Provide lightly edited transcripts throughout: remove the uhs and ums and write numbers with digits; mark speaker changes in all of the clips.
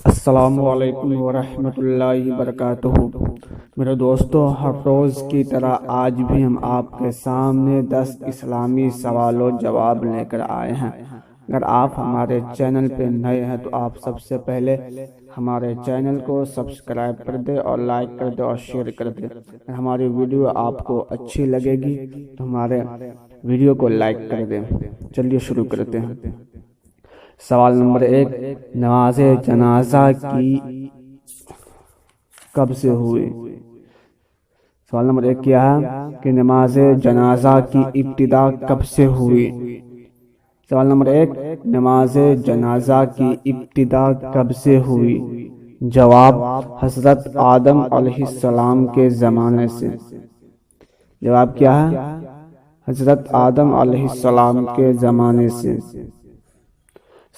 Speaker 1: السلام علیکم ورحمۃ اللہ وبرکاتہ۔ میرے دوستو، ہر روز کی طرح آج بھی ہم آپ کے سامنے 10 اسلامی سوال و جواب لے کر آئے ہیں۔ اگر آپ ہمارے چینل پہ نئے ہیں تو آپ سب سے پہلے ہمارے چینل کو سبسکرائب کر دیں اور لائک کر دیں اور شیئر کر دیں۔ اگر ہماری ویڈیو آپ کو اچھی لگے گی تو ہمارے ویڈیو کو لائک کر دیں۔ چلیے شروع کرتے ہیں۔ سوال نمبر 1، نماز جنازہ کی کب سے ہوئی؟ سوال نمبر 1 کیا ہے کہ نماز جنازہ کی ابتدا کب سے ہوئی؟ سوال نمبر 1، نماز جنازہ کی ابتدا کب سے ہوئی؟ جواب، حضرت آدم علیہ السلام کے زمانے سے۔ جواب کیا ہے؟ حضرت آدم علیہ السلام کے زمانے سے۔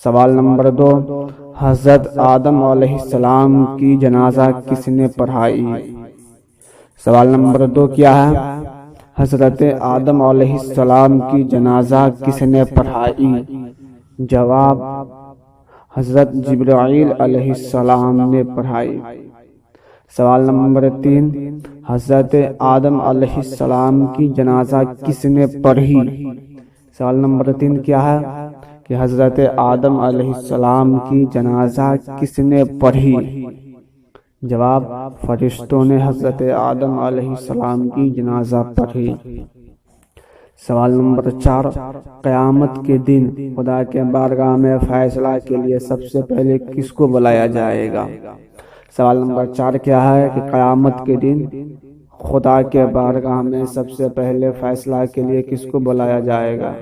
Speaker 1: سوال نمبر 2، حضرت آدم علیہ السلام کی جنازہ کس نے پڑھائی؟ سوال نمبر 2 کیا ہے؟ حضرت آدم علیہ السلام کی جنازہ کس نے پڑھائی؟ جواب، حضرت جبرائیل علیہ السلام نے پڑھائی۔ سوال نمبر 3، حضرت آدم علیہ السلام کی جنازہ کس نے پڑھی؟ سوال نمبر 3 کیا ہے کہ حضرت آدم علیہ السلام کی جنازہ کس نے پڑھی؟ جواب، فرشتوں نے حضرت آدم علیہ السلام کی جنازہ پڑھی۔ سوال نمبر 4، قیامت کے دن خدا کے بارگاہ میں فیصلہ کے لیے سب سے پہلے کس کو بلایا جائے گا؟ سوال نمبر 4 کیا ہے کہ قیامت کے دن خدا کے بارگاہ میں سب سے پہلے فیصلہ کے لیے کس کو بلایا جائے گا؟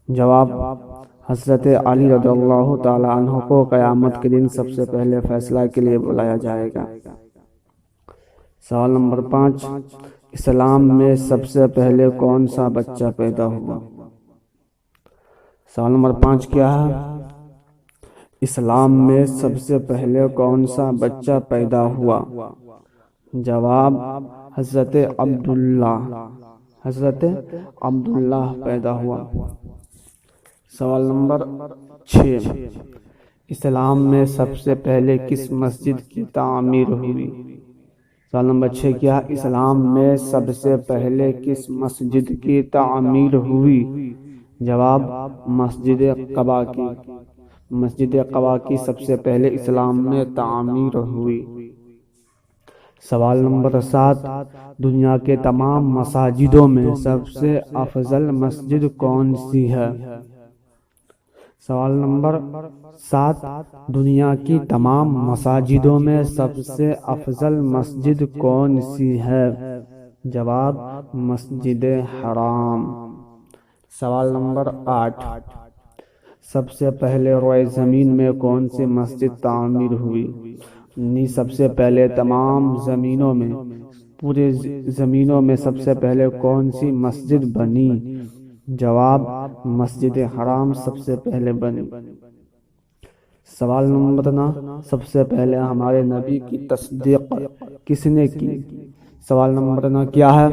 Speaker 1: جواب، حضرت علی رضی اللہ تعالی عنہ کو قیامت کے دن سب سے پہلے فیصلہ کے لیے بلایا جائے گا۔ سوال نمبر 5، اسلام میں سب سے پہلے کون سا بچہ پیدا ہوا؟ سوال نمبر 5 کیا ہے؟ اسلام میں سب سے پہلے کون سا بچہ پیدا ہوا؟ جواب، حضرت عبداللہ پیدا ہوا۔ سوال نمبر 6، اسلام میں سب سے پہلے کس مسجد کی تعمیر ہوئی؟ سوال نمبر 6 کیا؟ اسلام میں سب سے پہلے کس مسجد کی تعمیر ہوئی؟ جواب، مسجد قباء کی سب سے پہلے اسلام میں تعمیر ہوئی۔ سوال نمبر 7، دنیا کے تمام مساجدوں میں سب سے افضل مسجد کون سی ہے؟ سوال نمبر 7، دنیا کی تمام مساجدوں میں سب سے افضل مسجد کون سی ہے؟ جواب، مسجد حرام۔ سوال نمبر 8، سب سے پہلے روئے زمین میں کون سی مسجد تعمیر ہوئی؟ سب سے پہلے تمام زمینوں میں، پورے زمینوں میں سب سے پہلے کون سی مسجد بنی؟ جواب، مسجد حرام سب سے پہلے بنی۔ سوال نمبر 9، سب سے پہلے ہمارے نبی کی تصدیق کس نے کی؟ سوال نمبر 9 کیا ہے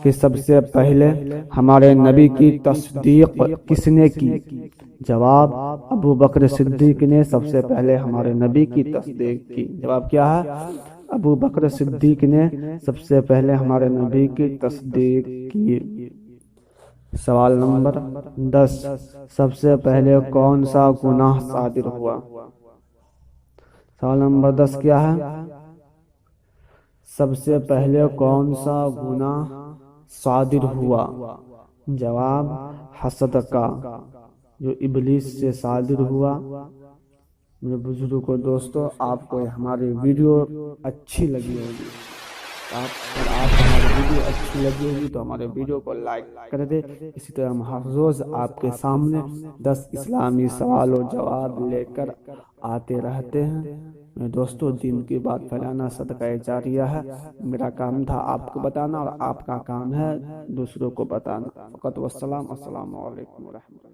Speaker 1: کہ سب سے پہلے ہمارے نبی کی تصدیق کس نے کی؟ جواب، ابو بکر صدیق نے سب سے پہلے ہمارے نبی کی تصدیق کی۔ جواب کیا ہے؟ ابو بکر صدیق نے سب سے پہلے ہمارے نبی کی تصدیق کی۔ سوال نمبر 10، سب سے پہلے کون سا گناہ صادر ہوا؟ سوال نمبر 10 کیا ہے؟ سب سے پہلے کون سا گناہ صادر ہوا؟ جواب، حسد کا، جو ابلیس سے صادر ہوا۔ میرے بزرگوں دوستو، آپ کو ہماری ویڈیو اچھی لگی ہوگی، اگر آپ ہماری ویڈیو اچھی لگی ہوگی تو ہمارے ویڈیو کو لائک کر دیں۔ اسی طرح ہم ہر روز آپ کے سامنے 10 اسلامی سوال و جواب لے کر آتے رہتے ہیں۔ میرے دوستو، دین کی بات پھیلانا صدقہ جاریہ ہے۔ میرا کام تھا آپ کو بتانا اور آپ کا کام ہے دوسروں کو بتانا۔ فقط والسلام، السلام علیکم ورحمۃ اللہ۔